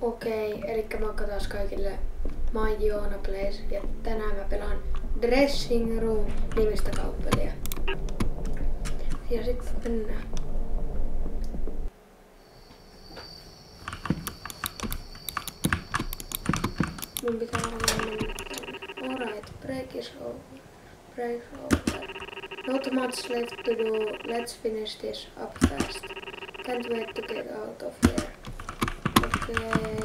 Okei, elikkä moikka taas kaikille. Mä oon Joona Plays ja tänään mä pelaan Dressing Room -nimistä kauppelia. Ja sitten mennään. Mun pitää varmaan mennä tänne. Alright, break is over. Break over. Not much left to do. Let's finish this up fast. Can't wait to get out of here. Okay.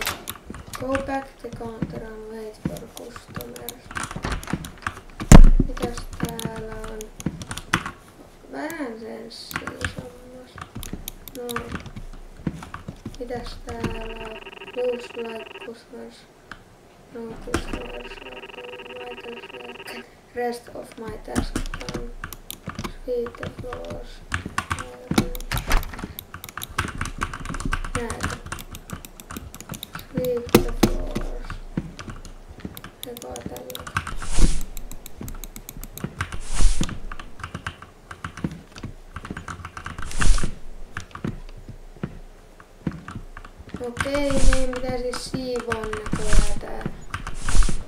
Go back the counter and wait for customers. Mitäs täällä on? Vähän senssiä sammas. No. Mitäs täällä on? Looks like customers. No customers are rest of my task done. Sweep the floors. Näitä. Sweep the floors. Joka tällä. Okei, niin mitä siis siivoon näköjään tää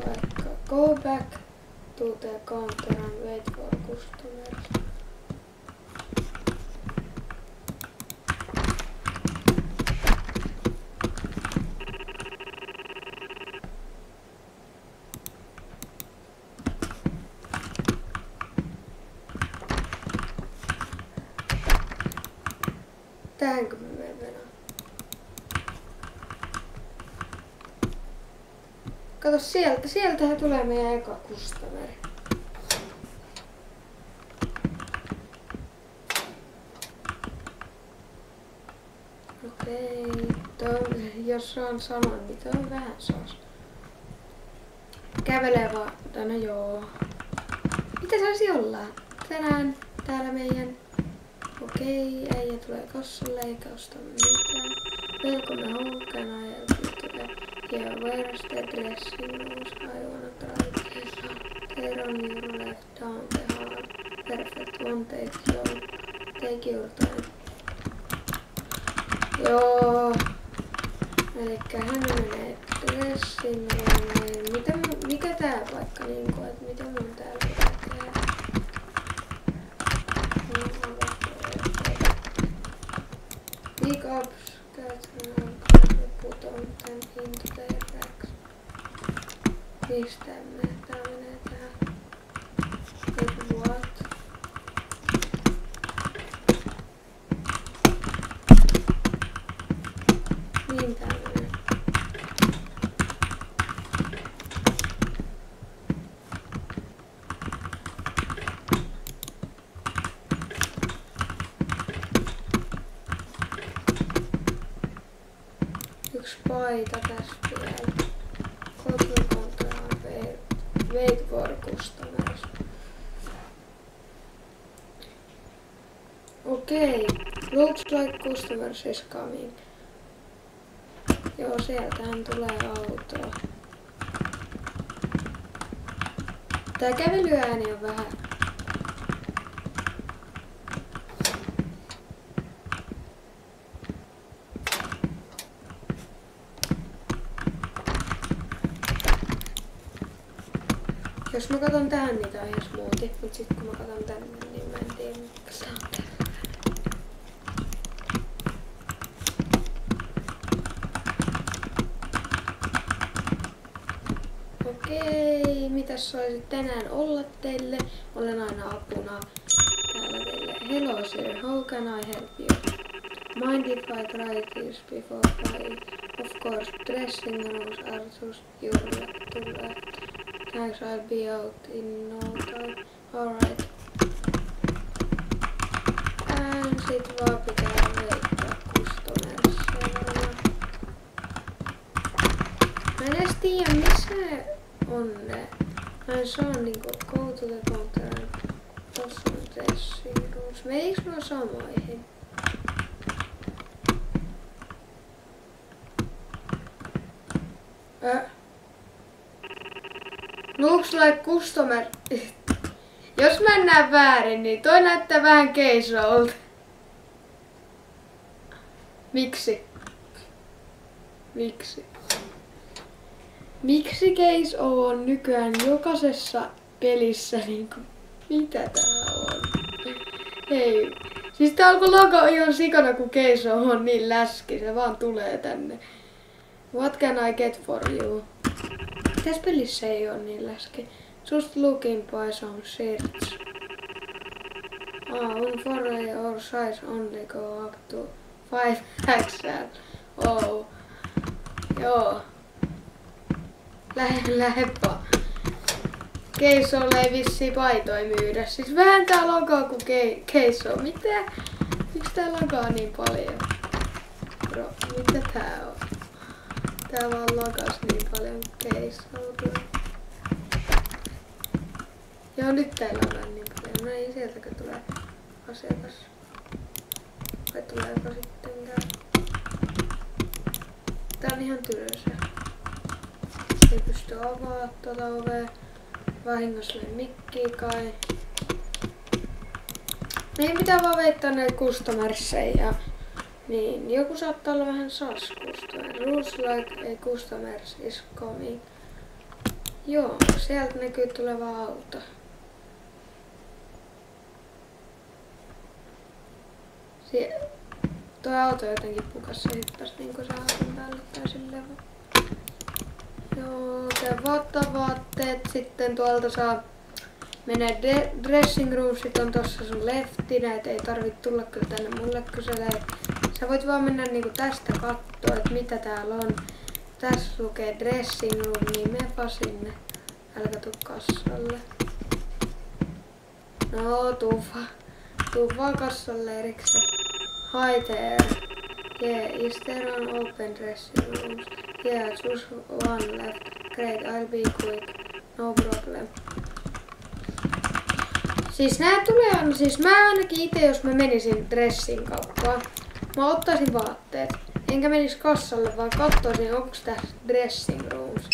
vaikka. Go back to the counter and wait for customers. Tähänkö me mennään? Kato sieltähän tulee meidän eka kustomeri. Okei, jos saan sanoa, niin toi on vähän saas. Kävelee vaan, no joo. Mitä saisi olla? Tänään täällä meidän. Okei, äijä tulee kassalle eikä osta mitään. Welcome home, can I help you today? Yeah, where's the dressing room? I wanna try this on. There on your left down the hall. Perfect, won't take your time. Joo. Elikkä hän menee dressing roomeen. Mikä tää paikka niinku, et mitä mun täällä pitää tehdä? Pick up, put on them into their racks. Mistä tää menee tähän? What? Niin tää menee. Yksi paita tästä vielä. Wait for customers. Okei. Looks like customers is coming. Joo, sieltähän tulee auto. Tää kävelyääni on vähän. Jos mä katon tähän, niin tää on ihan smoothie, mut sit kun mä katon tänne, niin mä en tiedä mikä se on täällä. Okei, mitäs saisit tänään olla teille? Olen aina apuna täällä teille. Hello sir, how can I help you? Mind if I try this before buying? Of course, dressing rooms are just your left. Thanks, I'll be out in no time. Alright. Sit vaan pitää veikkaa customersia. Mä en edes tiedä missä ne on ne. Mä en saa niinku go to the counter. Tossa on dressing rooms. Menikö nuo samoihin? Looks like customer. Jos mennään väärin, niin toi näyttää vähän keisolta. Miksi? Miksi? Miksi Case on nykyään jokaisessa pelissä niinku... Mitä tää on? Hei. Siis tää alkoi logo ihan sikana kun Case on niin läski. Se vaan tulee tänne. What can I get for you? Tässä pelissä ei oo niin läski. Just looking by some shirts. On foray or size only go up to 5XL. Oh. Joo. Lähepä. Keisolle ei vissiin paitoja myydä. Siis vääntää logoa kuin Keiso. Mitä? Miksi tää logoa niin paljon? Bro, mitä tää on? Tää vaan logas niin paljon Keisolta. Joo, nyt tää logaa niin paljon. No ei sieltäkö tulee asiakas. Vai tuleeko sittenkään? Tää on ihan tylsä. Ei pysty avaamaan tuota ovea. Vahingossa löin mikkiä kai. Meidän pitää vaan veittää näitä customerseja. Niin, joku saattaa olla vähän sas customer. Rules like a customers is coming. Joo, sieltä näkyy tuleva auto. Tuo auto jotenkin pukassa hyppäsi niinku se auton päälle tai silleen. Joo, vaatteet sitten tuolta saa menee dressing room, sit on tossa sun lefti, näitä ei tarvit tulla kyllä tänne mulle kyselee. Sä voit vaan mennä niinku tästä kattoo, että mitä täällä on. Tässä lukee dressing room, niin meepä sinne. Älkä tuu kassalle. No, tuu vaan kassalle erikseen. Hi there. Yeah, is there an open dressing rooms? Yeah, just one left. Great, I'll be quick. No problem. Siis nää tulee, siis mä ainakin ite jos mä menisin dressing kauppaan, mä ottaisin vaatteet. Enkä menis kassalle, vaan katsoisin onks tässä dressing rooms.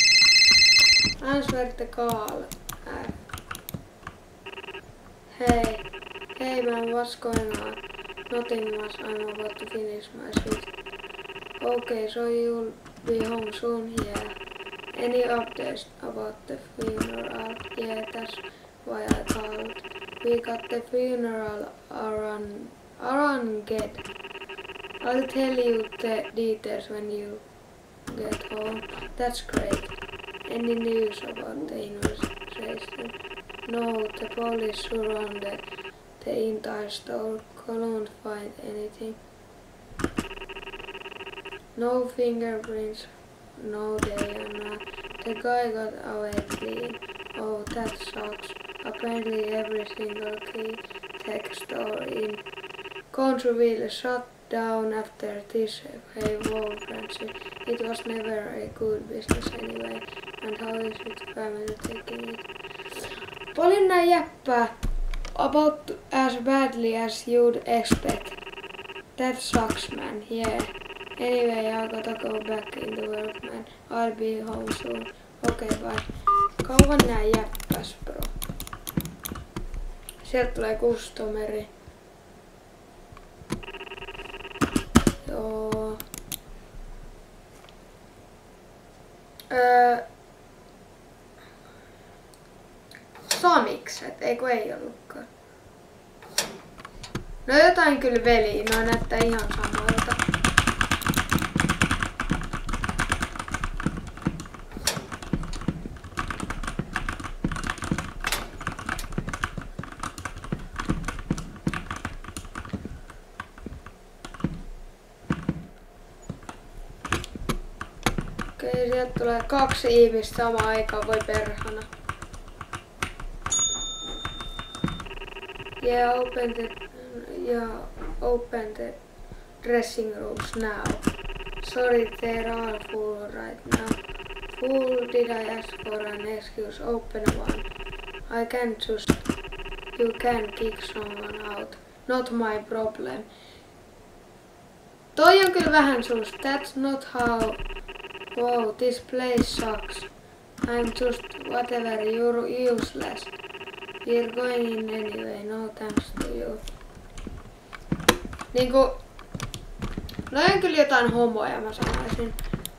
Answer the call. Hey man, what's going on? Nothing much, I'm about to finish my shift. Okay, so you'll be home soon, yeah. Any updates about the funeral? Yeah, that's why I called. We got the funeral arranged. I'll tell you the details when you get home. That's great. Any news about the investigation? No, the police surrounded the entire store. Couldn't find anything. No fingerprints. No, they are not. The guy got away clean. Oh, that sucks. Apparently every single key tech store in Contreville shut down after this whole frenzy. It was never a good business anyway. And how is it family taking it? Paljon nää jäppää. About as badly as you'd expect. That sucks, man. Yeah. Anyway, I gotta go back into work, man. I'll be home soon. Okay, bye. Kauan nää jäppäs, bro. Sieltä tulee customeri. Joo. Samikset, eikö ei ollutkaan? No jotain kyllä veli, no näyttää ihan samalta. Okei, sieltä tulee 2 ihmistä samaan aikaan, voi perhana. Open the dressing rooms now. Sorry, they're all full right now. Fool, did I ask for an excuse? Open one. I can't just... You can kick someone out. Not my problem. Toi on kyllä vähän sus. That's not how... Wow, this place sucks. I'm just whatever, you're useless. We're going in anyway, no thanks to you. Niinku... No on kyllä jotain homoja mä sanoisin.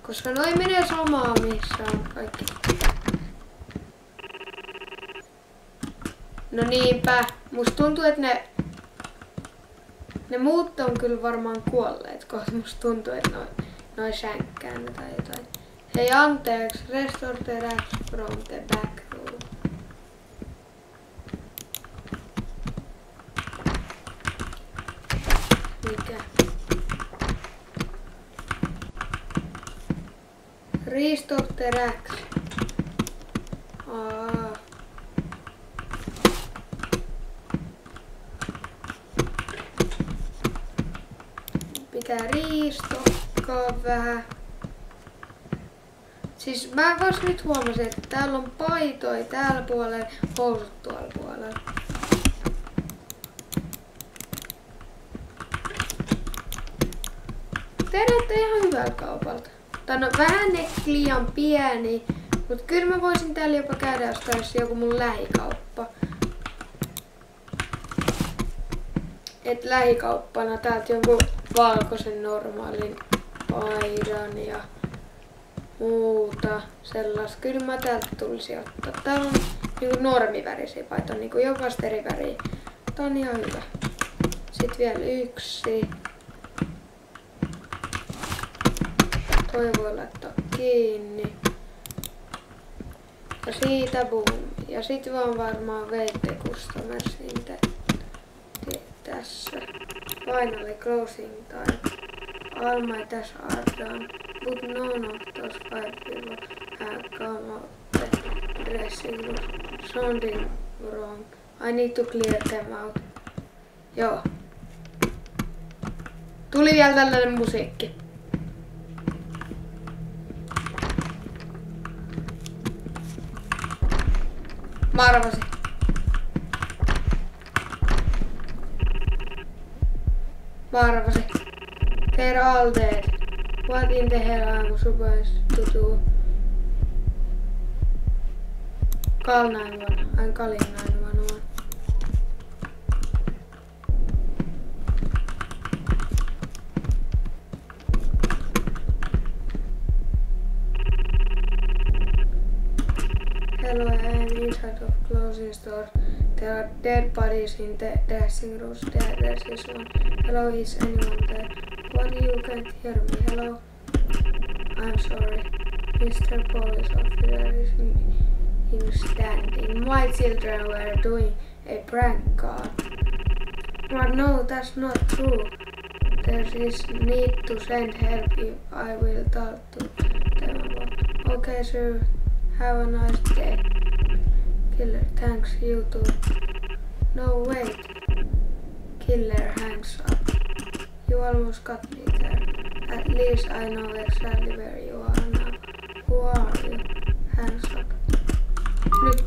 Koska noin menee samaa missä on kaikki. No niinpä. Musta tuntuu, että ne muut on kyllä varmaan kuolleet, koska musta tuntuu, että noi sänkkää ne tai jotain. Hei anteeksi, restore the racks from the back room. Mikä? Restore the racks. Pitää riistokkaa vähän. Siis mä vasta nyt huomasin, että täällä on paitoja täällä puolella, housut tuolla puolella. Te näette ihan hyvältä kaupalta. Tai no vähän liian pieni, mut kyllä mä voisin täällä jopa käydä, jos taisi joku mun lähikauppa. Et lähikauppana täältä jonkun valkoisen normaalin paidan ja muuta sellaista. Kyllä mä täältä tulisi ottaa. Täällä on niinku normivärisiä paitoja, niinku jokaista eri väriä. Tää on ihan hyvä. Sitten vielä yksi. Toi voi laittaa kiinni. Ja siitä boom. Ja sit vaan varmaan VT Customersin tässä. Finally closing time. All my tasks are done, but none of those 5 people have come out the dressing room. Something wrong. I need to clear them out. Joo. Tuli vielä tällainen musiikki. Mä arvasin. They're all dead. What in the hell am I supposed to do? Call 911. I'm calling 911. Hello, I am inside of clothing store. There are dead bodies in the dressing rooms. There is one. Hello, is anyone there? What, you can't hear me? Hello? I'm sorry. Mr. Police Officer is in standing. My children were doing a prank call. But no, that's not true. There is need to send help if I will talk to them about. Okay, sir. Have a nice day. Killer, thanks, you too. No, wait. Killer hangs up. You almost got me there. At least I know exactly where you are now. Who are you? Hands up. Nyt.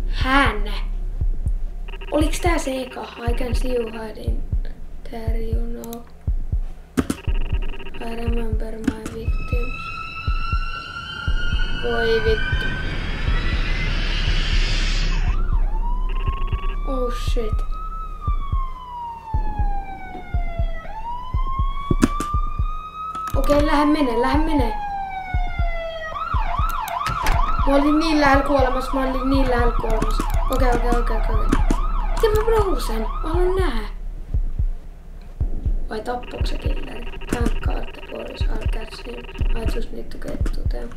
Hän. Oliks tää se eka? I can see you hiding there, you know. I remember my victims. Voi vittu. Oh shit. Okei, lähde menee. Mä olin niin lähellä kuolemassa, Okei. Miten mä browsen? Mä haluan nähdä. Vai tappoiko se killeri? Thank God the police are catching him. I just need to get to them.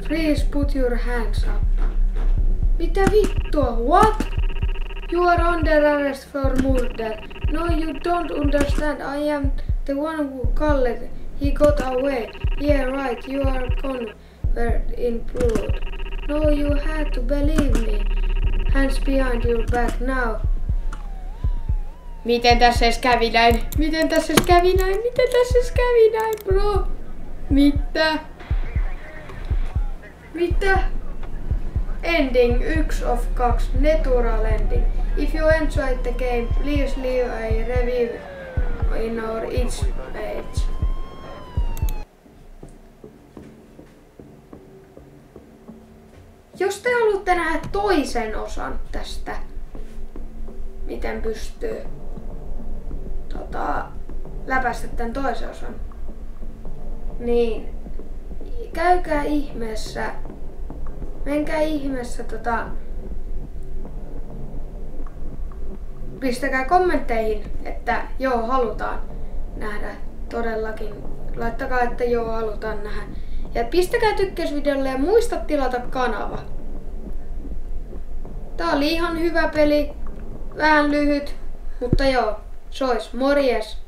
Please put your hands up. Mitä vittua? What? You are under arrest for murder. No, you don't understand. I am the one who called it. He got away. Yeah, right. You are covered in blood. No, you had to believe me. Hands behind your back now. Miten tässä edes kävi näin, bro? Mitä? Ending 1 of 2. Natural ending. If you enjoyed the game, please leave a review in our itch page. Jos te haluatte nähdä toisen osan tästä, miten pystyy läpäistä tän toisen osan, niin käykää ihmeessä, menkää ihmeessä pistäkää kommentteihin, että joo halutaan nähdä todellakin. Laittakaa, että joo halutaan nähdä. Ja pistäkää tykkäysvideolle ja muista tilata kanava. Tää oli ihan hyvä peli, vähän lyhyt, mutta joo, sois, morjes!